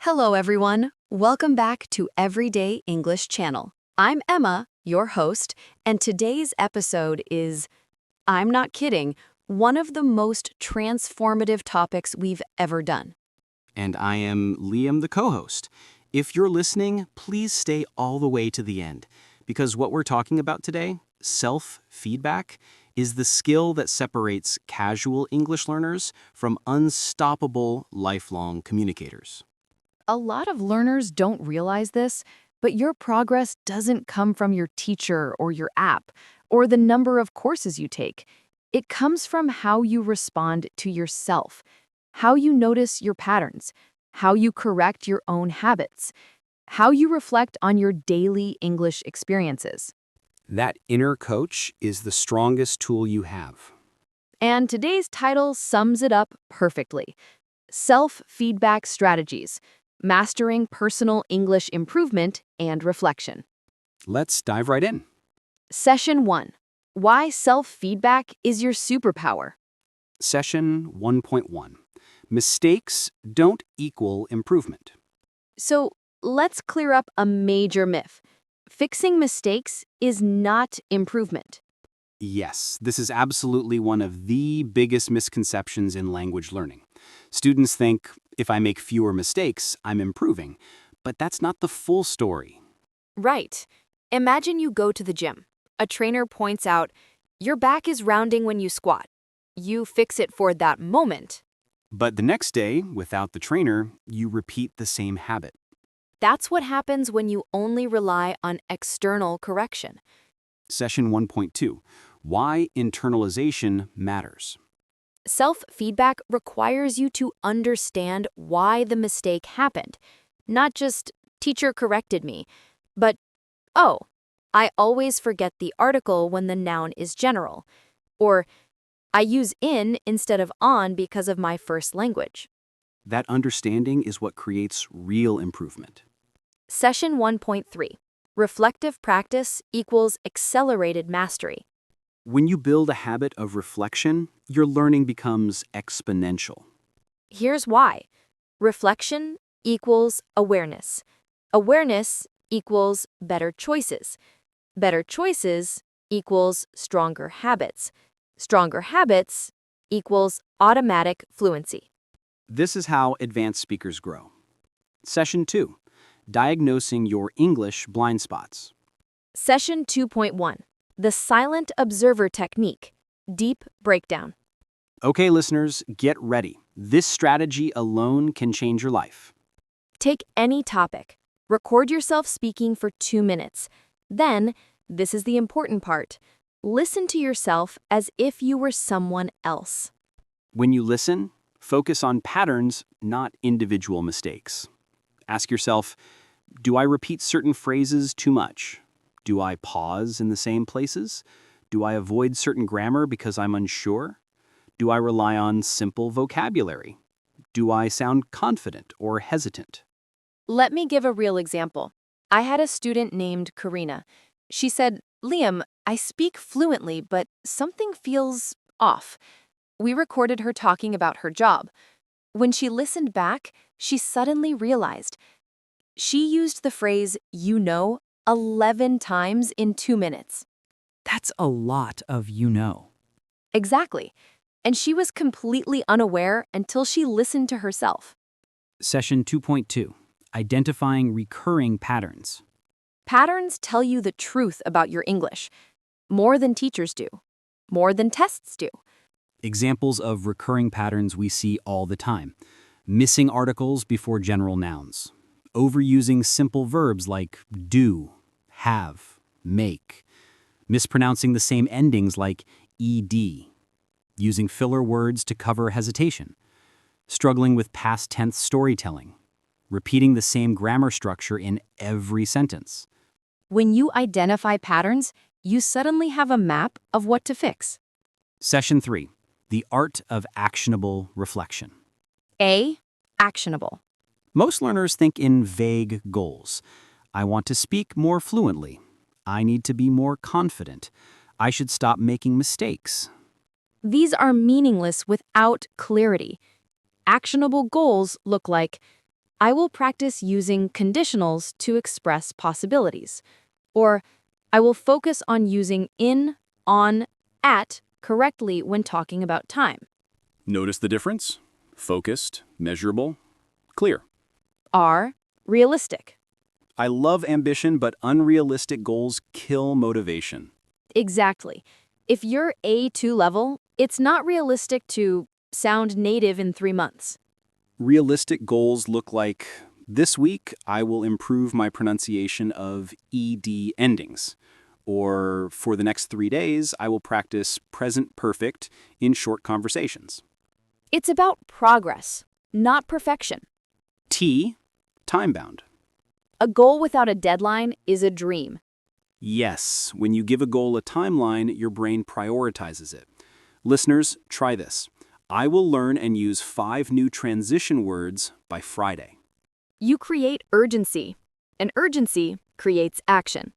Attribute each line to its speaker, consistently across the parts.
Speaker 1: Hello, everyone. Welcome back to Everyday English Channel. I'm Emma, your host, and today's episode is, I'm not kidding, one of the most transformative topics we've ever done.
Speaker 2: And I am Liam, the co-host. If you're listening, please stay all the way to the end, because what we're talking about today, self-feedback, is the skill that separates casual English learners from unstoppable lifelong communicators.
Speaker 1: A lot of learners don't realize this, but your progress doesn't come from your teacher or your app or the number of courses you take. It comes from how you respond to yourself, how you notice your patterns, how you correct your own habits, how you reflect on your daily English experiences.
Speaker 2: That inner coach is the strongest tool you have.
Speaker 1: And today's title sums it up perfectly. Self-feedback strategies. Mastering personal English improvement and reflection.
Speaker 2: Let's dive right in.
Speaker 1: Session 1. Why self-feedback is your superpower.
Speaker 2: Session 1.1. Mistakes don't equal improvement.
Speaker 1: So, let's clear up a major myth. Fixing mistakes is not improvement.
Speaker 2: Yes, this is absolutely one of the biggest misconceptions in language learning. Students think, if I make fewer mistakes, I'm improving. But that's not the full story.
Speaker 1: Right. Imagine you go to the gym. A trainer points out, your back is rounding when you squat. You fix it for that moment.
Speaker 2: But the next day, without the trainer, you repeat the same habit.
Speaker 1: That's what happens when you only rely on external correction.
Speaker 2: Session 1.2. Why internalization matters.
Speaker 1: Self-feedback requires you to understand why the mistake happened. Not just, teacher corrected me, but, oh, I always forget the article when the noun is general. Or, I use in instead of on because of my first language.
Speaker 2: That understanding is what creates real improvement.
Speaker 1: Session 1.3. Reflective practice equals accelerated mastery.
Speaker 2: When you build a habit of reflection, your learning becomes exponential.
Speaker 1: Here's why. Reflection equals awareness. Awareness equals better choices. Better choices equals stronger habits. Stronger habits equals automatic fluency.
Speaker 2: This is how advanced speakers grow. Session 2. Diagnosing your English blind spots.
Speaker 1: Session 2.1. The silent observer technique. Deep breakdown.
Speaker 2: Okay, listeners, get ready. This strategy alone can change your life.
Speaker 1: Take any topic. Record yourself speaking for 2 minutes. Then, this is the important part. Listen to yourself as if you were someone else.
Speaker 2: When you listen, focus on patterns, not individual mistakes. Ask yourself, do I repeat certain phrases too much? Do I pause in the same places? Do I avoid certain grammar because I'm unsure? Do I rely on simple vocabulary? Do I sound confident or hesitant?
Speaker 1: Let me give a real example. I had a student named Karina. She said, Liam, I speak fluently, but something feels off. We recorded her talking about her job. When she listened back, she suddenly realized she used the phrase, 11 times in 2 minutes.
Speaker 3: That's a lot of you know.
Speaker 1: Exactly. And she was completely unaware until she listened to herself.
Speaker 3: Session 2.2. Identifying recurring patterns.
Speaker 1: Patterns tell you the truth about your English. More than teachers do. More than tests do.
Speaker 3: Examples of recurring patterns we see all the time. Missing articles before general nouns. Overusing simple verbs like do, have, make. Mispronouncing the same endings like ed. Using filler words to cover hesitation. Struggling with past tense storytelling. Repeating the same grammar structure in every sentence.
Speaker 1: When you identify patterns, you suddenly have a map of what to fix.
Speaker 3: Session 3. The art of actionable reflection.
Speaker 1: A. Actionable.
Speaker 3: Most learners think in vague goals. I want to speak more fluently. I need to be more confident. I should stop making mistakes.
Speaker 1: These are meaningless without clarity. Actionable goals look like, I will practice using conditionals to express possibilities, or I will focus on using in, on, at correctly when talking about time.
Speaker 2: Notice the difference? Focused, measurable, clear.
Speaker 1: Are realistic.
Speaker 2: I love ambition, but unrealistic goals kill motivation.
Speaker 1: Exactly. If you're A2 level, it's not realistic to sound native in 3 months.
Speaker 2: Realistic goals look like, this week I will improve my pronunciation of ED endings. Or for the next 3 days, I will practice present perfect in short conversations.
Speaker 1: It's about progress, not perfection.
Speaker 2: T, time-bound.
Speaker 1: A goal without a deadline is a dream.
Speaker 2: Yes, when you give a goal a timeline, your brain prioritizes it. Listeners, try this. I will learn and use 5 new transition words by Friday.
Speaker 1: You create urgency, and urgency creates action.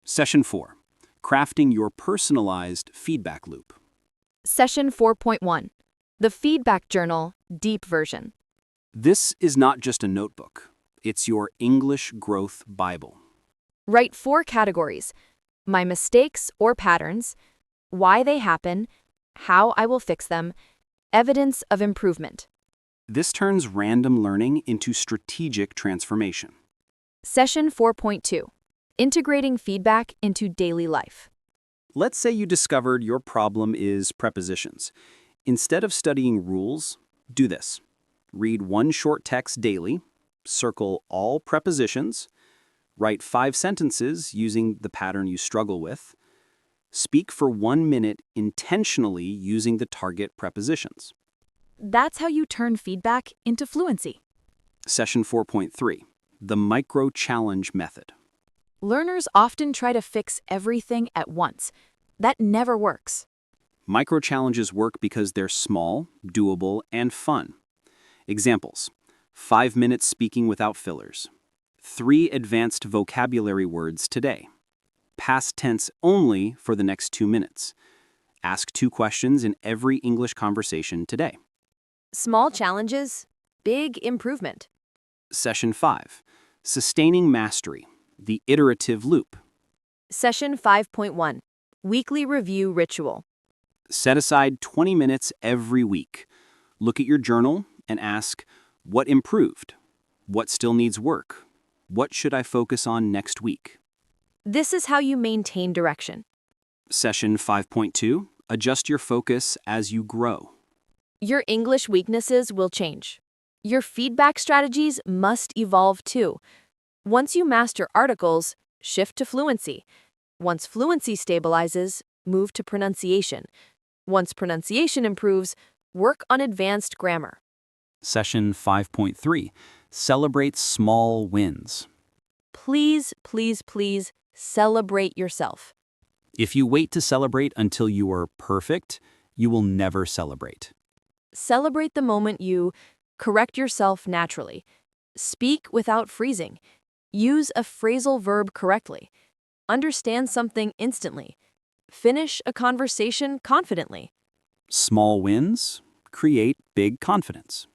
Speaker 2: Session 4. Crafting your personalized feedback loop.
Speaker 1: Session 4.1. The Feedback Journal, Deep Version.
Speaker 2: This is not just a notebook. It's your English growth Bible.
Speaker 1: Write 4 categories: my mistakes or patterns, why they happen, how I will fix them, evidence of improvement.
Speaker 2: This turns random learning into strategic transformation.
Speaker 1: Session 4.2. Integrating feedback into daily life.
Speaker 2: Let's say you discovered your problem is prepositions. Instead of studying rules, do this. Read 1 short text daily, circle all prepositions, write 5 sentences using the pattern you struggle with, speak for 1 minute intentionally using the target prepositions.
Speaker 1: That's how you turn feedback into fluency.
Speaker 2: Session 4.3, the micro-challenge method.
Speaker 1: Learners often try to fix everything at once. That never works.
Speaker 2: Micro-challenges work because they're small, doable, and fun. Examples: 5 minutes speaking without fillers. 3 advanced vocabulary words today. Past tense only for the next 2 minutes. Ask 2 questions in every English conversation today.
Speaker 1: Small challenges, big improvement.
Speaker 2: Session 5. Sustaining mastery, the iterative loop.
Speaker 1: Session 5.1. Weekly Review Ritual.
Speaker 2: Set aside 20 minutes every week. Look at your journal and ask, what improved? What still needs work? What should I focus on next week?
Speaker 1: This is how you maintain direction.
Speaker 2: Session 5.2. Adjust your focus as you grow.
Speaker 1: Your English weaknesses will change. Your feedback strategies must evolve too. Once you master articles, shift to fluency. Once fluency stabilizes, move to pronunciation. Once pronunciation improves, work on advanced grammar.
Speaker 3: Session 5.3. Celebrate small wins.
Speaker 1: Please, please, please celebrate yourself.
Speaker 3: If you wait to celebrate until you are perfect, you will never celebrate.
Speaker 1: Celebrate the moment you correct yourself naturally. Speak without freezing. Use a phrasal verb correctly. Understand something instantly. Finish a conversation confidently.
Speaker 3: Small wins create big confidence.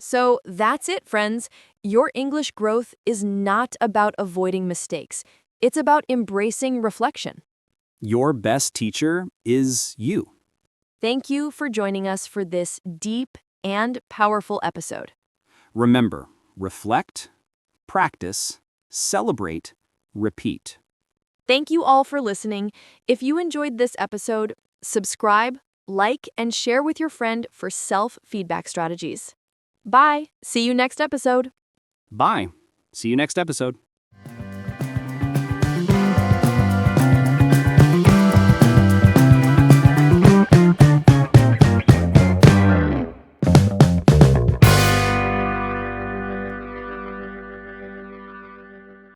Speaker 1: So that's it, friends. Your English growth is not about avoiding mistakes. It's about embracing reflection.
Speaker 3: Your best teacher is you.
Speaker 1: Thank you for joining us for this deep and powerful episode.
Speaker 3: Remember, reflect, practice, celebrate, repeat.
Speaker 1: Thank you all for listening. If you enjoyed this episode, subscribe, like, and share with your friend for self-feedback strategies. Bye. See you next episode.
Speaker 3: Bye. See you next episode.